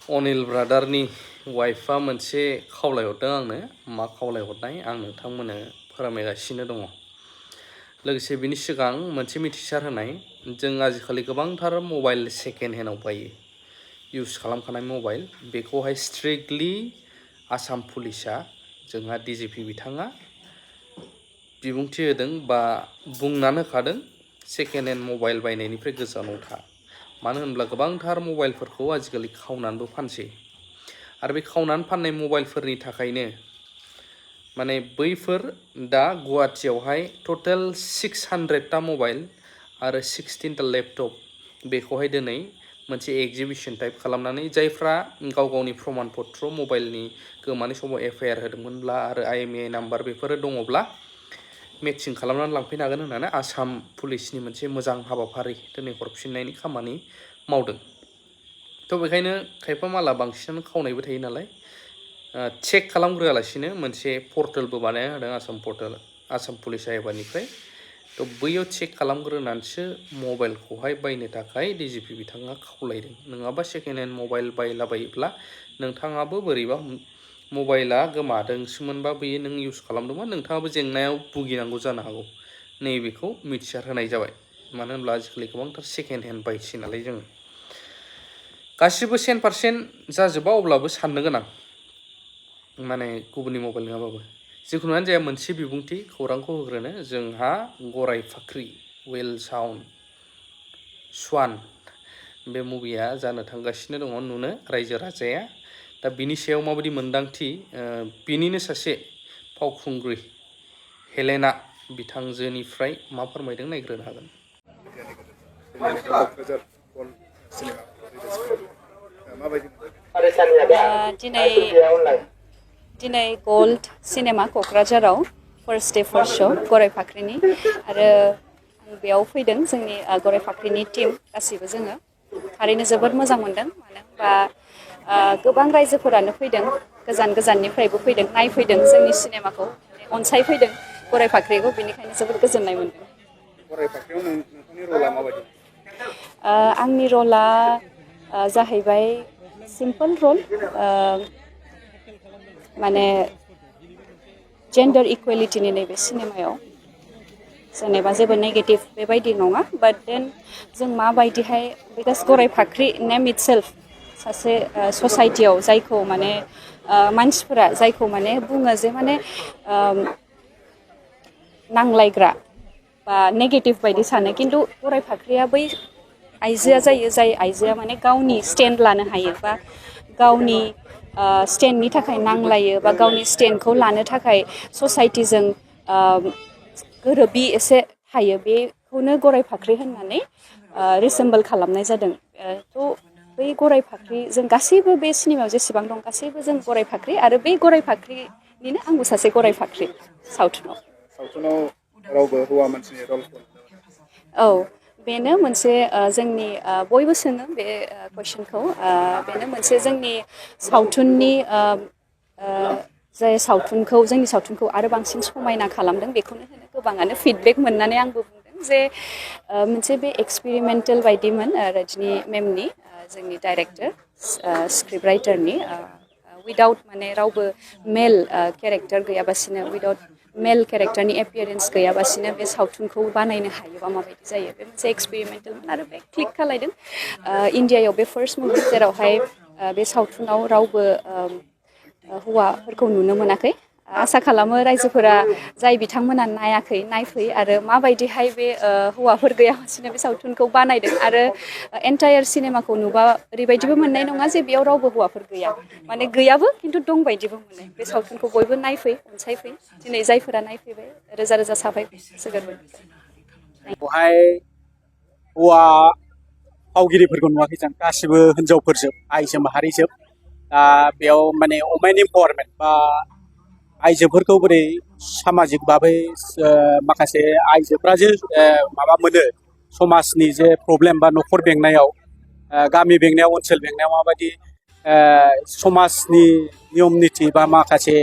अनिल ब्रादारनि वाइफआ मोनसे खावलायहरदों आंनो मा खावलायहरनाय आं नोंथांमोननो फोरमायगासिनो दङ। लोगोसे बिनि सिगां मोनसे मिथिसार होनाय जों आजिखालि गोबांथार मबाइल सेकेन्ड हेन्डआव बायो इउज खालामखानाय मबाइल बेखौहाय स्ट्रिक्टलि आसाम पुलिसा जोंहा डिजिपि बिथाङा बिबुंथि होदों बा बुंनानै होखादों सेकेन्ड हेन्ड मबाइल बायनायनिफ्राय गोजानाव था। मानो होनब्ला गोबांथार मबाइलफोरखौ आजिखालि खावनानैबो फानसै आरो बे खावनानै फाननाय मबाइलफोरनि थाखायनो माने बैफोर दा गुवाहाटियावहाय टटेल 600टा मबाइल आरो 16टा लेपटप बेखौहाय दिनै मोनसे एगजिबिशन टाइप खालामनानै जायफ्रा गाव गावनि प्रमान पत्र मबाइलनि गोमानाय समाव एफआइआर होदोंमोनब्ला आरो IMEI नाम्बार बेफोरो दङब्ला मेचिं खालामनानै लांफैनो हागोन होननानै आसाम पुलिसनि मोनसे मोजां हाबाफारि दिनै हरफिननायनि खामानि मावदों। थ' बेखायनो खायफा माला बांसिनानो खावनायबो थायो नालाय चेक खालामग्रोआलासिनो मोनसे पर्टेलबो बानायना होदों आसाम पुलिस साइबारनिफ्राय। थ' बैयाव चेक खालामग्रोनानैसो मबाइलखौहाय बायनो थाखाय डिजिपि बिथाङा खावलायदों। नङाबा सेकेन्ड हेन्ड मबाइल बायलाबायोब्ला नोंथाङाबो बोरैबा मबाइला गोमादोंसोमोनबा बेयो नों इउज खालामदोंमोन नोंथाङाबो जेंनायाव भुगिनांगौ जानो हागौ। नैबेखौ मिथिसार होनाय जाबाय। मानो होनब्ला आजिखालि गोबांथार सेकेन्ड हेन्ड बायसै नालाय जों गासिबो 100% जाजोबा अब्लाबो साननो गोनां माने गुबुननि मबाइल नङाबाबो जिखुनुआनो जाया मोनसे बिबुंथि खौरांखौ होग्रोनो जोंहा गराय फाख्रि वेल साउन्ड स्वान बे मुभिया जानो थांगासिनो दङ नुनो रायजो राजाया दा बिनि सायाव माबायदि मोन्दांथि बिनिनो सासे फावखुंग्रि हेलेना बिथांजोनिफ्राय मा फोरमायदों नायग्रोनो हागोन। दिनै गोल्ड सिनेमा क'क्राझाराव फार्स्ट डे फार्स्ट शो गराय फाख्रिनि आरो आं बेयाव फैदों जोंनि गराय फाख्रिनि टीम गासिबो जोङो थारैनो जोबोद मोजां मोनदों। मानो होनबा गोबां रायजोफोरानो फैदों गोजान गोजाननिफ्रायबो फैदों नायफैदों जोंनि सिनेमाखौ अनसायफैदों गराय फाख्रिखौ बेनिखायनो जोबोद गोजोननाय मोनदों। गराय फाख्रियाव नोंथांनि रला माबायदि? आंनि रला जाहैबाय सिम्पल रल माने जेन्डार इकुवेलिटिनि नैबे सिनेमायाव जेनेबा जेबो नेगेटिभ बेबायदि नङा बाट देन जों माबायदिहाय बिकज गराय फाख्रि नेम इटसेल्फ सासे ससाइटियाव जायखौ माने मानसिफोरा जायखौ माने बुङो जे माने नांलायग्रा बा नेगेटिभ बायदि सानो खिन्थु गराय फाख्रिया बै आइजोआ जायो जाय आइजोआ माने गावनि स्टेन्ड लानो हायो बा गावनि स्टेन्डनि थाखाय नांलायो बा गावनि स्टेन्डखौ लानो थाखाय ससाइटिजों गोरोबि एसे थायो बेखौनो गराय फाख्रि होननानै रिसेम्बल खालामनाय जादों। थ' बै गराय फाख्रि जों गासैबो बे सिनेमायाव जेसेबां दं गासैबो जों गराय फाख्रि आरो बे गराय फाख्रिनिनो आंबो सासे गराय फाख्रि सावथुनाव रावबो हौवा मानसिनि रलखौ औ बेनो मोनसे जोंनि बयबो सोङो बे कुइसनखौ बेनो मोनसे जोंनि सावथुननि जाय सावथुनखौ जोंनि सावथुनखौ आरो बांसिन समायना खालामदों बेखौनो होनो गोबाङानो फिडबेक मोननानै आंबो बुंदों जे मोनसे बे एक्सपेरिमेन्टेल बायदिमोन रजनी मेमनि जोंनि डाइरेक्टर स्क्रिप्ट राइटारनि उइदाउट माने रावबो मेल केरेक्टार गैयाबासिनो उइदाउट मेल केरेक्टारनि एपियारेन्स गैयाबासिनो बे सावथुनखौ बानायनो हायोबा माबायदि जायो बे मोनसे एक्सपेरिमेन्टेलमोन आरो बे क्लिक खालायदों। इण्डियायाव बे फार्स्ट मुभि जेरावहाय बे सावथुनाव रावबो हौवाफोरखौ नुनो मोनाखै। आसा खालामो रायजोफोरा जाय बिथांमोना नायाखै नायफै आरो माबायदिहाय बे हौवाफोर गैयालासिनो बे सावथुनखौ बानायदों आरो एन्टायार सिनेमाखौ नुबा ओरैबायदिबो मोननाय नङा जे बेयाव रावबो हौवाफोर गैया माने गैयाबो खिन्थु दंबायदिबो मोनो। बे सावथुनखौ बयबो नायफै अनसायफै दिनै जायफोरा नायफैबाय रोजा रोजा साबायखर होगोन। बेवहाय हौवा फावगिरिफोरखौ नुवाखै जों गासिबो हिनजावफोरजोब आइजो माहारिजोब दा बेयाव माने वमेन इम्पावारमेन्ट बा आइजोफोरखौ बोरै सामाजिक भाबै माखासे आइजोफ्रा जे माबा मोनो समाजनि जे प्रब्लेम बा न'खर बेंनायाव गामि बेंनायाव ओनसोल बेंनायाव माबायदि समाजनि नियम निथि बा माखासे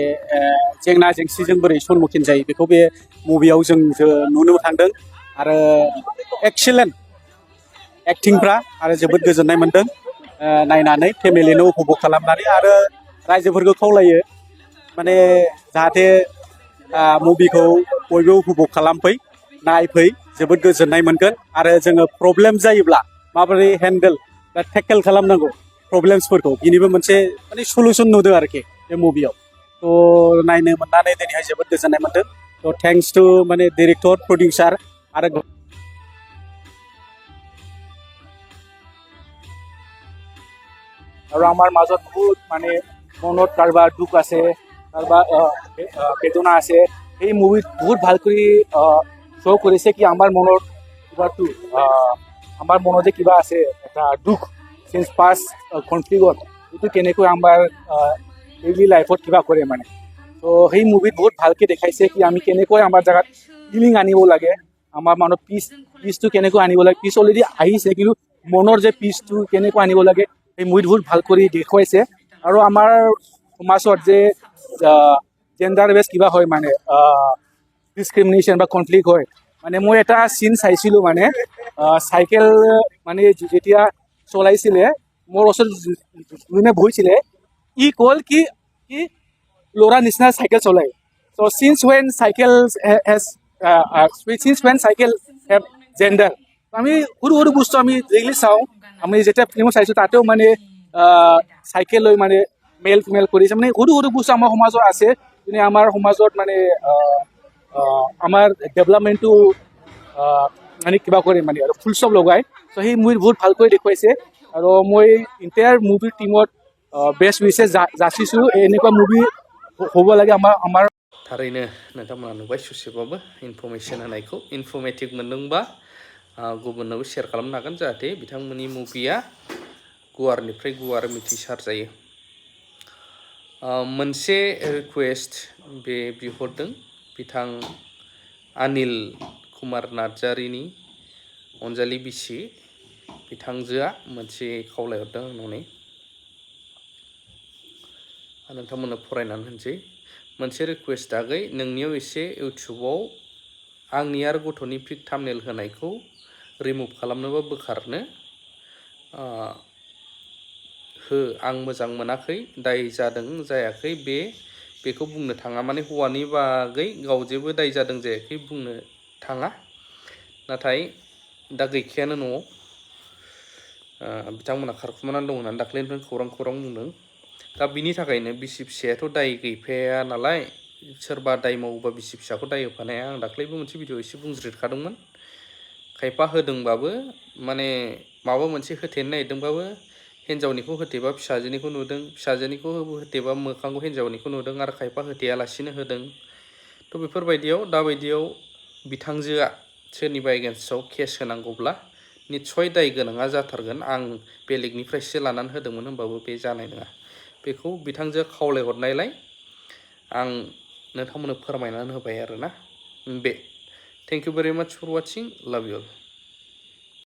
जेंना जेंसिजों बोरै सन्मुखीन जायो बेखौ बे मुभियाव जों नुनो थांदों आरो एक्सिलेन्ट एक्टिंफ्रा आरो जोबोद गोजोननाय मोनदों नायनानै फेमिलिनो उपभग खालामनानै आरो रायजोफोरखौ खावलायो माने जाहाथे मुभिखौ बयबो उपभग खालामफै नायफै जोबोद गोजोननाय मोनगोन आरो जोङो प्रब्लेम जायोब्ला माबोरै हेन्डेल बा टेकेल खालामनांगौ प्रब्लेम्सफोरखौ बिनिबो मोनसे माने सलुसन नुदों आरोखि बे मुभियाव थ' नायनो मोननानै दिनैहाय जोबोद गोजोननाय मोनदों थ' थेंक्स टु माने डिरेक्टर प्रडिउसार आरो আমার মাজত বহুত মানে মনত কাৰোবাৰ দুখ আছে কাৰোবাৰ বেদনা আছে এই মুভিত বহুত ভাল কৰি শ্ব' কৰিছে কি আমাৰ মনৰ কিবাটো আমাৰ মনত যে কিবা আছে এটা দুখ চিন্স পাছ কনফ্লিক্টত এইটো কেনেকৈ আমাৰ ডেইলি লাইফত কিবা কৰে মানে তো সেই মুভিত বহুত ভালকৈ দেখাইছে কি আমি কেনেকৈ আমাৰ জেগাত হিলিং আনিব লাগে আমাৰ মনত পিচটো কেনেকৈ আনিব লাগে পিচ অলৰেডি আহিছে কিন্তু মনৰ যে পিচটো কেনেকৈ আনিব লাগে এই মুভিত বহুত ভাল কৰি দেখুৱাইছে আৰু আমাৰ সমাজত যে জেণ্ডাৰ বেছ কিবা হয় মানে ডিছক্ৰিমিনেশ্যন বা কনফ্লিক্ট হয় মানে মই এটা চিন চাইছিলোঁ মানে চাইকেল মানে যেতিয়া চলাইছিলে মোৰ ওচৰত যোনে বহিছিলে ই ক'ল কি ল'ৰা নিচিনা চাইকেল চলাই চ' signs when cycle hedge signs when cycle have gender আমি সৰু সৰু বস্তু আমি ডেইলি চাওঁ আমি যেতিয়া ফিল্ম চাইছোঁ তাতেও মানে চাইকেল লৈ মানে মেল ফিমেল কৰিছে মানে সৰু সৰু বস্তু আমাৰ সমাজত আছে যোনে আমাৰ সমাজত মানে আমাৰ ডেভেলপমেণ্টটো মানে কিবা কৰে মানে আৰু ফুল ষ্টপ লগাই ত' সেই মুভিত বহুত ভালকৈ দেখুৱাইছে আৰু মই ইণ্টায়াৰ মুভিৰ টিমত बेस्ट विशेष जासिसु एनेका मुभि होबो लागे आमार थारैनो नोंथांमोना नुबाय ससेबाबो इनफरमेसन होनायखौ इनफरमेटिभ मोनदोंबा गुबुननोबो शेयार खालामनो हागोन जाहाथे बिथांमोननि मुभिया गुवारनिफ्राय गुवार मिथिसार जायो मोनसे रिक्वेस्ट बे बिहरदों बिथां अनिल कुमार नार्जारीनि अनजालि बिसि बिथांजोआ मोनसे खावलायहरदों होननानै नोंथांमोननो फरायनानै होनसै मोनसे रिक्वेस्ट आगै नोंनियाव एसे इउटुबाव आंनि आरो गथ'नि पिक थाम्बनेल होनायखौ रिमुभ खालामनोबा बोखारनो हो आं मोजां मोनाखै दाय जादों जायाखै बेखौ बुंनो थाङा माने हौवानि बागै गाव जेबो दाय जादों जायाखै बुंनो थाङा नाथाय दा गैखायानो न'आव बिथांमोना खारखुमानानै दं होननानै दाख्लैनिफ्रायनो खौरां बुंदों दा बिनि थाखायनो बिसि फिसायाथ' दाय गैफाया नालाय सोरबा दाय मावोबा बिसि फिसाखौ दाय होफानाया आं दाख्लैबो मोनसे भिडिअ एसे बुंज्रिदखादोंमोन खायफा होदोंबाबो माने माबा मोनसे होथेनो नागिरदोंबाबो हिन्जावनिखौ होथेबा फिसाजोनिखौ नुदों फिसाजोनिखौ होथेबा मोखांखौ हिन्जावनिखौ नुदों आरो खायफा होथेयालासिनो होदों थ' बेफोरबायदियाव दाबायदियाव बिथांजोआ सोरनिबा एगेन्स्टआव केस होनांगौब्ला निस्सय दाय गोनाङा जाथारगोन आं बेलेगनिफ्रायसो लानानै होदोंमोन होनबाबो बे जानाय नङा बेखौ बिथांजोआ खावलायहरनायलाय आं नोंथांमोननो फोरमायनानै होबाय आरोना बे थेंक इउ भेरि माच फर वाचिं लाभ इउ अल